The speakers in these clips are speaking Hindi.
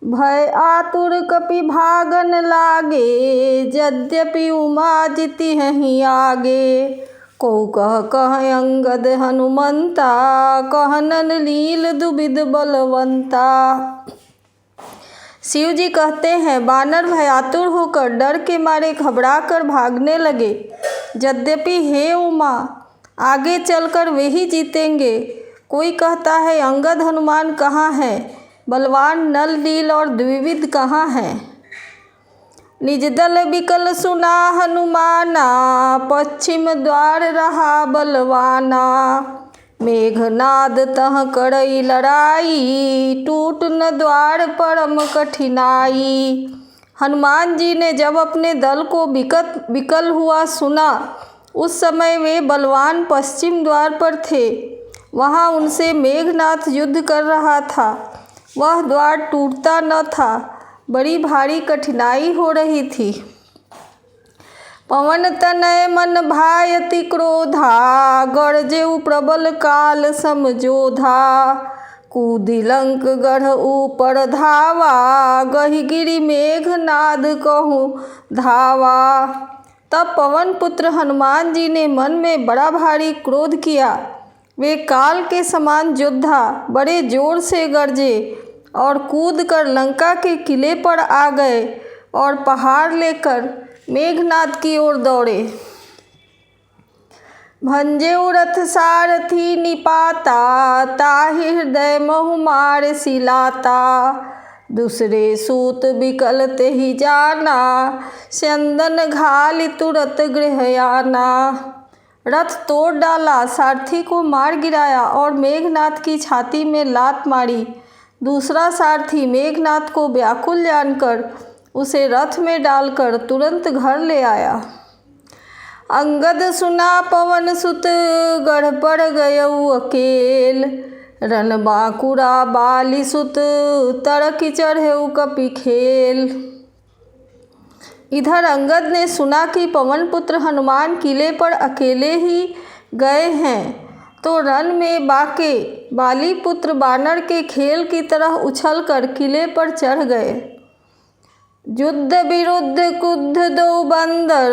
भय आतुर कपि भागन लागे, यद्यपि उमा जिति हहीं आगे। कौ कह कह अंगद हनुमंता, कहनन लील दुबिद बलवंता। शिव जी कहते हैं, बानर भयातुर होकर डर के मारे घबरा कर भागने लगे। यद्यपि हे उमा, आगे चलकर वे ही जीतेंगे। कोई कहता है अंगद हनुमान कहाँ है, बलवान नल नील और द्विविद कहाँ है। निज दल बिकल सुना हनुमाना, पश्चिम द्वार रहा बलवाना। मेघनाद तह करई लड़ाई, टूट न द्वार परम कठिनाई। हनुमान जी ने जब अपने दल को विकल हुआ सुना, उस समय वे बलवान पश्चिम द्वार पर थे। वहाँ उनसे मेघनाद युद्ध कर रहा था। वह द्वार टूटता न था, बड़ी भारी कठिनाई हो रही थी। पवन तनय मन भायति क्रोधा, गरजेउ प्रबल काल समजोधा। कूदि लंक गढ़ ऊपर धावा, गहि गिरि मेघनाद कहूँ धावा। तब पवन पुत्र हनुमान जी ने मन में बड़ा भारी क्रोध किया। वे काल के समान योद्धा बड़े जोर से गरजे और कूद कर लंका के किले पर आ गए और पहाड़ लेकर मेघनाद की ओर दौड़े। भंजेउ रथ सारथी निपाता, ताहि हृदय महु मार सिलाता। दूसरे सूत बिकल तेहि जाना, चंदन घालि तुरत गृह आना। रथ तोड़ डाला, सारथी को मार गिराया और मेघनाद की छाती में लात मारी। दूसरा सारथी मेघनाद को व्याकुल जानकर उसे रथ में डालकर तुरंत घर ले आया। अंगद सुना पवन सुत, गढ़ पर गयउ अकेल। रन बांकुरा बाली सुत, तरकि चढ़ेउ कपि खेल। इधर अंगद ने सुना कि पवन पुत्र हनुमान किले पर अकेले ही गए हैं, तो रन में बाके बाली पुत्र बानर के खेल की तरह उछलकर किले पर चढ़ गए। युद्ध विरुद्ध कुद्ध दो बंदर,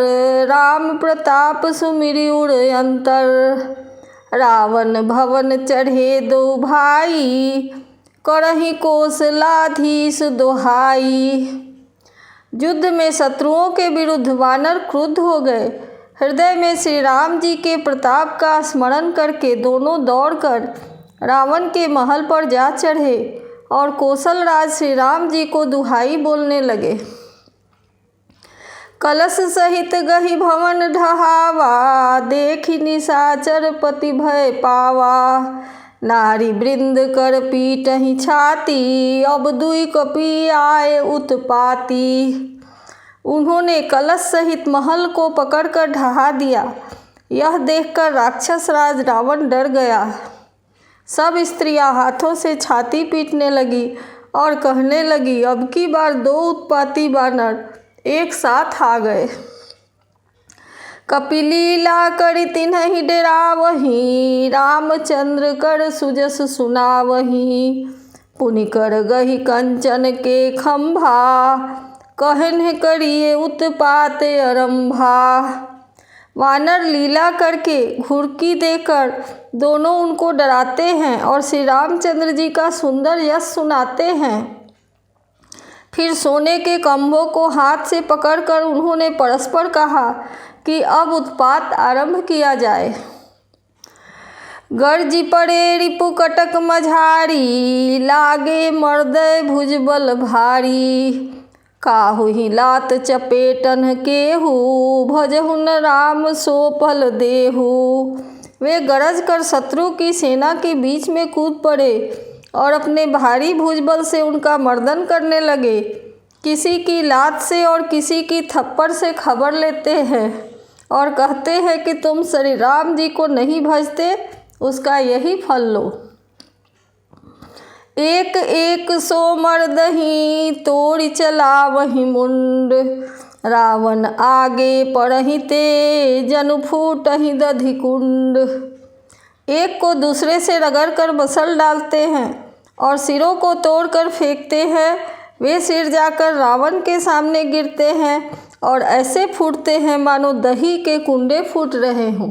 राम प्रताप सुमिरि उर अंतर। रावण भवन चढ़े दो भाई, करहि कौशलाधीश दोहाई। युद्ध में शत्रुओं के विरुद्ध वानर क्रुद्ध हो गए। हृदय में श्री राम जी के प्रताप का स्मरण करके दोनों दौड़कर रावण के महल पर जा चढ़े और कौशल राज श्री राम जी को दुहाई बोलने लगे। कलश सहित गहि भवन ढहावा, देखि निशाचर पति भय पावा। नारी वृंद कर पीटहि छाती, अब दुई कपि आए उत्पाती। उन्होंने कलश सहित महल को पकड़कर ढहा दिया। यह देखकर राक्षस राज रावण डर गया। सब स्त्रियां हाथों से छाती पीटने लगी और कहने लगी, अब की बार दो उत्पाती बानर एक साथ आ गए। कपिलीला करि तिन्हि डेरावहीं, रामचंद्र कर सुजस सुनावहीं। पुनि कर गहि कंचन के खंभा, कहन करिए उत्पात अरंभा। वानर लीला करके घुड़की देकर दोनों उनको डराते हैं और श्री रामचंद्र जी का सुंदर यश सुनाते हैं। फिर सोने के खंभों को हाथ से पकड़कर उन्होंने परस्पर कहा कि अब उत्पात आरंभ किया जाए। गर्जी पड़े रिपु कटक मझारी, लागे मर्दय भुजबल भारी। काहू ही लात चपेटन केहू, भजहुन राम सो फल देहू। वे गरज कर शत्रु की सेना के बीच में कूद पड़े और अपने भारी भुजबल से उनका मर्दन करने लगे। किसी की लात से और किसी की थप्पड़ से खबर लेते हैं और कहते हैं कि तुम श्री राम जी को नहीं भजते, उसका यही फल लो। एक एक सो मर्दहि, तोड़ि चलावहि मुंड। रावण आगे पड़हि ते, जनु फूटहि दधि कुंड। एक को दूसरे से रगड़ कर मसल डालते हैं और सिरों को तोड़कर फेंकते हैं। वे सिर जाकर रावण के सामने गिरते हैं और ऐसे फूटते हैं मानो दही के कुंडे फूट रहे हों।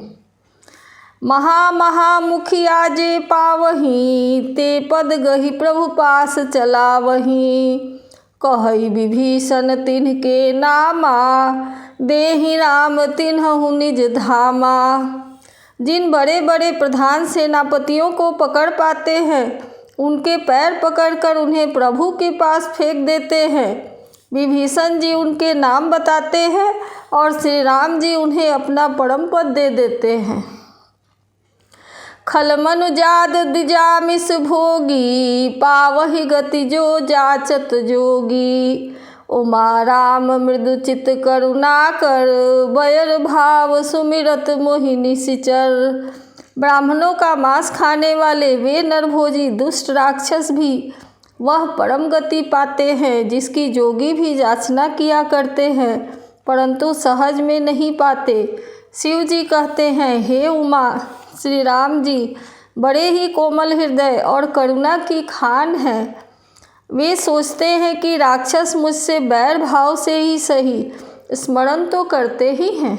महामुखिया जे पावहीं, ते पद गही प्रभु पास चलावहीं। कहई विभीषण तिन्हके नामा, देहि राम तिन्हु निज धामा। जिन बड़े बड़े प्रधान सेनापतियों को पकड़ पाते हैं, उनके पैर पकड़कर उन्हें प्रभु के पास फेंक देते हैं। विभीषण जी उनके नाम बताते हैं और श्री राम जी उन्हें अपना परम पद दे देते हैं। खलमनुजाद द्विजामिष भोगी, पावहि गति जो जाचत जोगी। उमा राम मृदु चित करुणाकर, बयर भाव सुमिरत मोहिनी सिचर। ब्राह्मणों का मांस खाने वाले वे नरभोजी दुष्ट राक्षस भी वह परम गति पाते हैं जिसकी जोगी भी याचना किया करते हैं, परंतु सहज में नहीं पाते। शिव जी कहते हैं, हे उमा, श्री राम जी बड़े ही कोमल हृदय और करुणा की खान हैं। वे सोचते हैं कि राक्षस मुझसे बैर भाव से ही सही स्मरण तो करते ही हैं।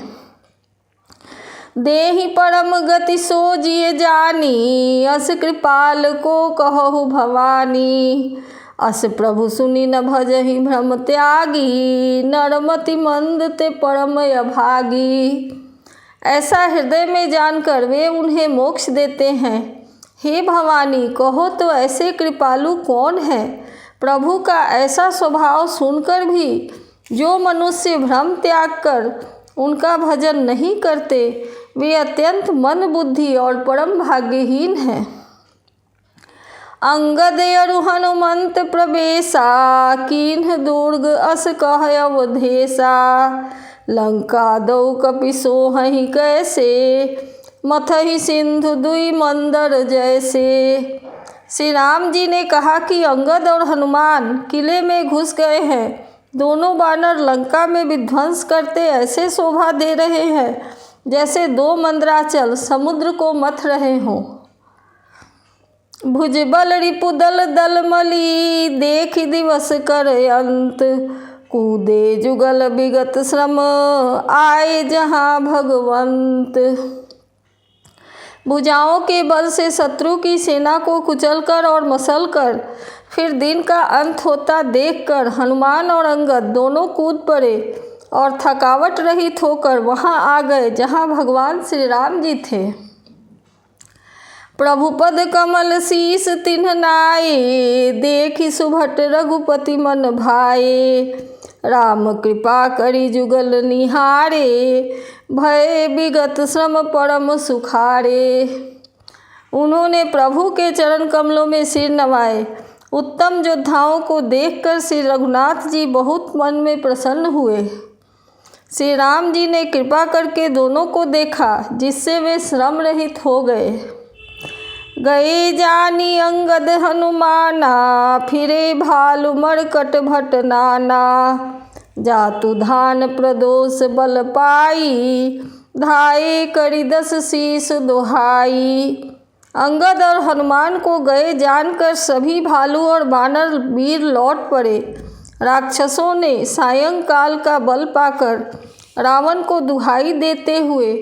देहि परम गति सो जिय जानी, अस कृपाल को कहु भवानी। अस प्रभु सुनि न भजहि भ्रम त्यागी, नरमति मंद ते परम अभागी। ऐसा हृदय में जानकर वे उन्हें मोक्ष देते हैं। हे भवानी, कहो तो ऐसे कृपालु कौन है? प्रभु का ऐसा स्वभाव सुनकर भी जो मनुष्य भ्रम त्याग कर उनका भजन नहीं करते, वे अत्यंत मंद बुद्धि और परम भाग्यहीन हैं। अंगद अरु हनुमंत प्रवेशा, कीन्ह दुर्ग अस कह अवधेशा। लंका दौ कपि सोहहि कैसे, मथहि सिंधु दुई मंदर जैसे। श्री राम जी ने कहा कि अंगद और हनुमान किले में घुस गए हैं। दोनों बानर लंका में विध्वंस करते ऐसे शोभा दे रहे हैं जैसे दो मंदराचल समुद्र को मथ रहे हों। भुजबल रिपुदल दलमली, देखि दिवस कर अंत। कूदे जुगल विगत श्रम, आए जहाँ भगवंत। भुजाओं के बल से शत्रु की सेना को कुचलकर और मसलकर फिर दिन का अंत होता देखकर हनुमान और अंगद दोनों कूद पड़े और थकावट रहित होकर वहां आ गए जहां भगवान श्री राम जी थे। प्रभुपद कमल शीस तिन्ह नाये, देखि सुभट रघुपति मन भाए। राम कृपा करी जुगल निहारे, भय विगत श्रम परम सुखारे। उन्होंने प्रभु के चरण कमलों में सिर नवाए। उत्तम योद्धाओं को देखकर श्री रघुनाथ जी बहुत मन में प्रसन्न हुए। श्री राम जी ने कृपा करके दोनों को देखा, जिससे वे श्रम रहित हो गए। गए जानी अंगद हनुमाना, फिरे भालु मरकट भट नाना। जातु धान प्रदोष बल पाई, धाये करी 10 शीस दोहाई। अंगद और हनुमान को गए जानकर सभी भालू और बानर वीर लौट पड़े। राक्षसों ने सायंकाल का बल पाकर रावण को दुहाई देते हुए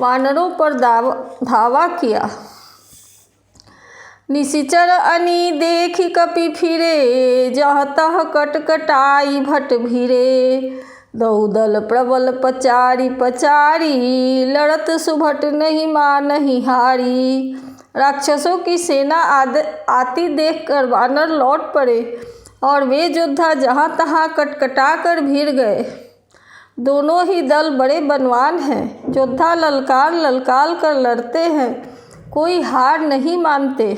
वानरों पर धावा किया। निशिचर अनी देखी कपि फिरे, जहाँ तह कटकटाई भट भिरे। दौदल प्रबल पचारी पचारी, लड़त सुभट नहीं मानहि हारी। राक्षसों की सेना आती देखकर वानर लौट पड़े और वे योद्धा जहाँ तहाँ कटकटा कर भिड़ गए। दोनों ही दल बड़े बलवान हैं। योद्धा ललकार ललकार कर लड़ते हैं, कोई हार नहीं मानते।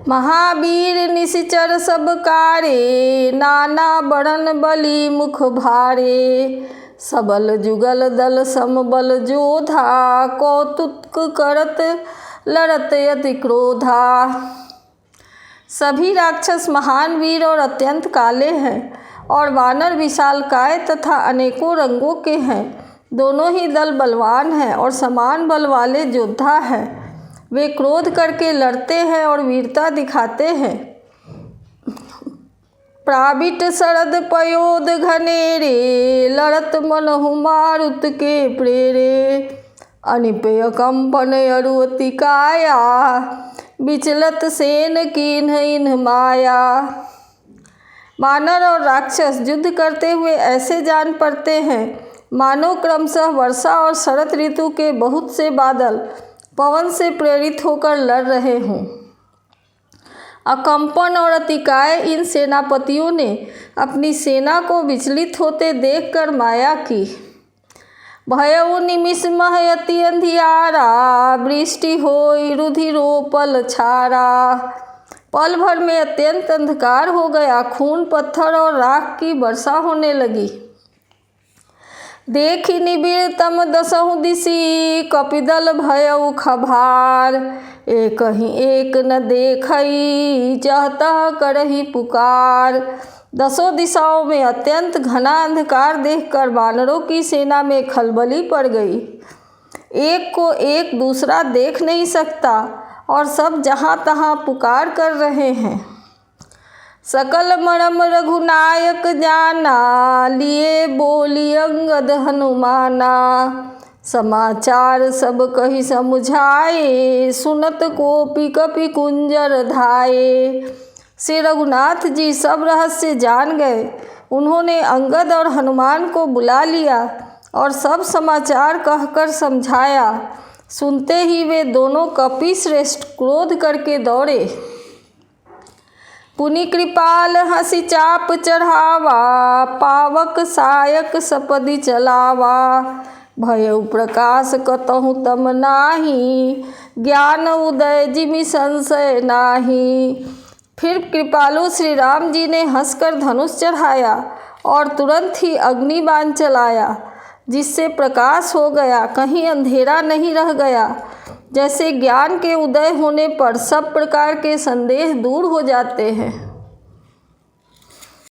महावीर निशिचर सब कारे, नाना बड़न बली मुख भारे। सबल जुगल दल समबल जोधा, कौतुक करत लड़त अति क्रोधा। सभी राक्षस महान वीर और अत्यंत काले हैं और वानर विशालकाय तथा अनेकों रंगों के हैं। दोनों ही दल बलवान हैं और समान बल वाले योद्धा हैं। वे क्रोध करके लड़ते हैं और वीरता दिखाते हैं। प्राबिट शरद पयोद घनेरे, लड़त मनहु मारुत के प्रेरे। अनिपेय कंपन अरुअति काया, विचलत सेन कीन्ह इन्ह माया। वानर और राक्षस युद्ध करते हुए ऐसे जान पड़ते हैं मानो क्रमशः वर्षा और शरद ऋतु के बहुत से बादल पवन से प्रेरित होकर लड़ रहे हों। अकंपन और अतिकाय इन सेनापतियों ने अपनी सेना को विचलित होते देखकर माया की। भयउ निमिष मह अति अंधियारा, वृष्टि होई रुधिरोपल छारा। पल भर में अत्यंत अंधकार हो गया, खून पत्थर और राख की वर्षा होने लगी। देखी निबिड़ तम दसहु दिशि, कपिदल भयउ खभार। एक ही एक न देखई, जहतह करही पुकार। दसों दिशाओं में अत्यंत घना अंधकार देखकर वानरों की सेना में खलबली पड़ गई। एक को एक दूसरा देख नहीं सकता और सब जहाँ तहाँ पुकार कर रहे हैं। सकल मरम रघुनायक जाना, लिए बोली अंगद हनुमाना। समाचार सब कही समुझाए, सुनत कोपी कपि कुंजर धाये। श्री रघुनाथ जी सब रहस्य जान गए। उन्होंने अंगद और हनुमान को बुला लिया और सब समाचार कहकर समझाया। सुनते ही वे दोनों कपि श्रेष्ठ क्रोध करके दौड़े। पुनि कृपाल हंसी चाप चढ़ावा, पावक सायक सपदि चलावा। भयउ प्रकाश कतहु तम नाही, ज्ञान उदय जिमि संशय नाही। फिर कृपालु श्री राम जी ने हंसकर धनुष चढ़ाया और तुरंत ही अग्निबाण चलाया, जिससे प्रकाश हो गया, कहीं अंधेरा नहीं रह गया। जैसे ज्ञान के उदय होने पर सब प्रकार के संदेह दूर हो जाते हैं।